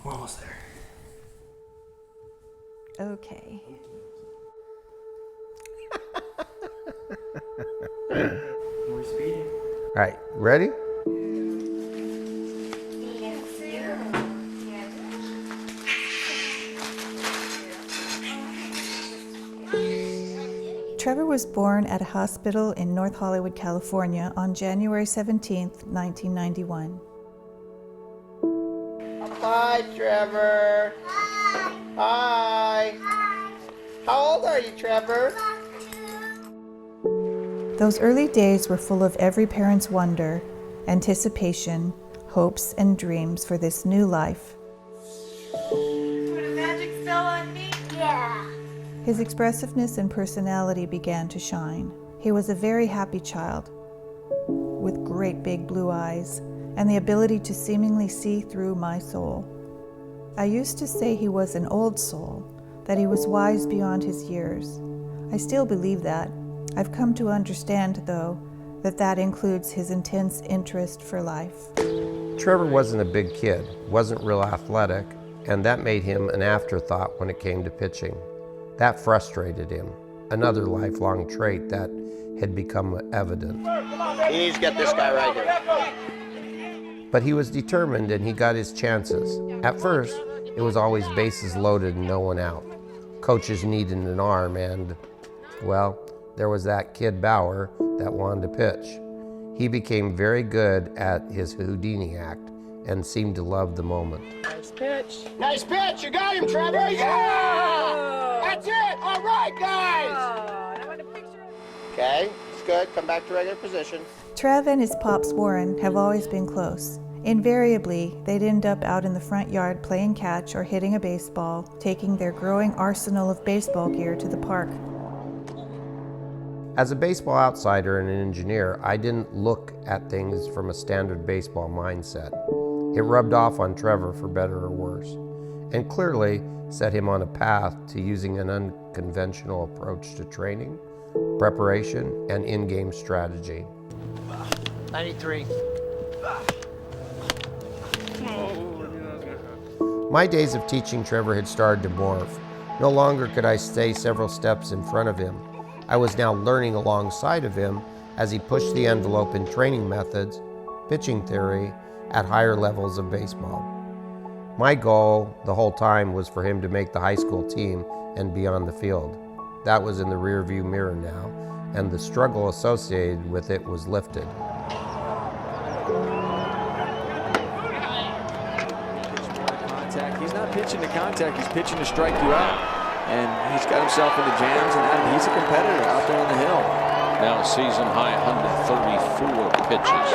We're almost there. Okay. We're speeding. All right, ready? Trevor was born at a hospital in North Hollywood, California on January 17th, 1991. Hi, Trevor. Hi. Hi. How old are you, Trevor? Those early days were full of every parent's wonder, anticipation, hopes, and dreams for this new life. Put a magic spell on me? Yeah. His expressiveness and personality began to shine. He was a very happy child with great big blue eyes and the ability to seemingly see through my soul. I used to say he was an old soul, that he was wise beyond his years. I still believe that. I've come to understand, though, that that includes his intense interest for life. Trevor wasn't a big kid, wasn't real athletic, and that made him an afterthought when it came to pitching. That frustrated him, another lifelong trait that had become evident. You need to get this guy right here. But he was determined and he got his chances. At first, it was always bases loaded and no one out. Coaches needed an arm and, well, there was that kid Bauer that wanted to pitch. He became very good at his Houdini act and seemed to love the moment. Nice pitch. Nice pitch. You got him, Trevor. Yeah! That's it. All right, guys. Okay, it's good. Come back to regular position. Trev and his pops Warren have always been close. Invariably, they'd end up out in the front yard playing catch or hitting a baseball, taking their growing arsenal of baseball gear to the park. As a baseball outsider and an engineer, I didn't look at things from a standard baseball mindset. It rubbed off on Trevor for better or worse, and clearly set him on a path to using an unconventional approach to training, preparation, and in-game strategy. 93. My days of teaching Trevor had started to morph. No longer could I stay several steps in front of him. I was now learning alongside of him as he pushed the envelope in training methods, pitching theory, at higher levels of baseball. My goal the whole time was for him to make the high school team and be on the field. That was in the rearview mirror now, and the struggle associated with it was lifted. He's not pitching to contact, he's pitching to strike you out. And he's got himself into jams, and he's a competitor out there on the hill. Now season high 134 pitches.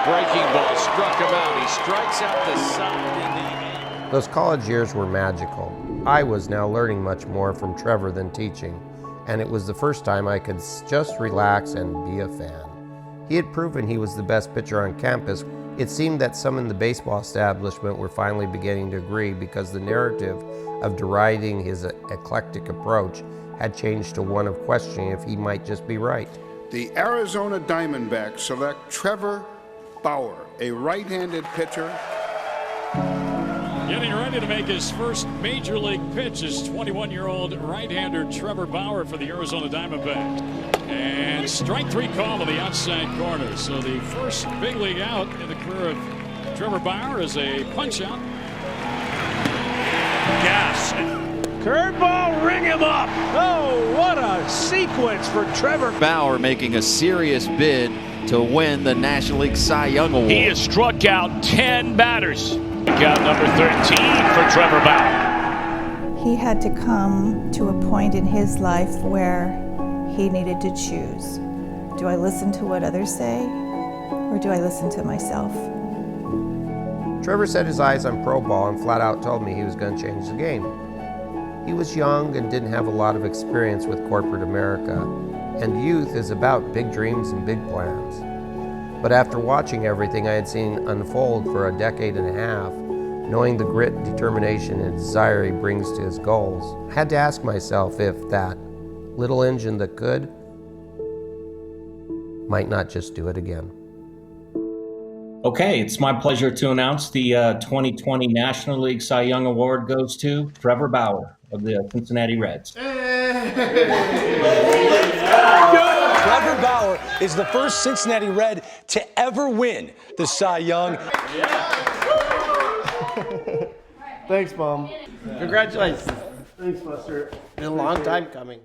Breaking ball struck him out. He strikes out the side. Those college years were magical. I was now learning much more from Trevor than teaching, and it was the first time I could just relax and be a fan. He had proven he was the best pitcher on campus. It seemed that some in the baseball establishment were finally beginning to agree because the narrative of deriding his eclectic approach had changed to one of questioning if he might just be right. The Arizona Diamondbacks select Trevor Bauer, a right-handed pitcher. Getting ready to make his first major league pitch is 21-year-old right-hander Trevor Bauer for the Arizona Diamondbacks. And strike three call to the outside corner. So the first big league out in the career of Trevor Bauer is a punch-out. Gas. Curveball, ring him up. Oh, what a sequence for Trevor Bauer making a serious bid to win the National League Cy Young Award. He has struck out 10 batters. Out number 13 for Trevor Bauer. He had to come to a point in his life where he needed to choose. Do I listen to what others say, or do I listen to myself? Trevor set his eyes on pro ball and flat out told me he was going to change the game. He was young and didn't have a lot of experience with corporate America, and youth is about big dreams and big plans. But after watching everything I had seen unfold for a decade and a half, knowing the grit, determination, and desire he brings to his goals, I had to ask myself if that little engine that could might not just do it again. Okay, it's my pleasure to announce the 2020 National League Cy Young Award goes to Trevor Bauer of the Cincinnati Reds. Trevor Bauer is the first Cincinnati Red to ever win the Cy Young. Thanks, Mom. Congratulations. Thanks, Buster. Been a long time coming.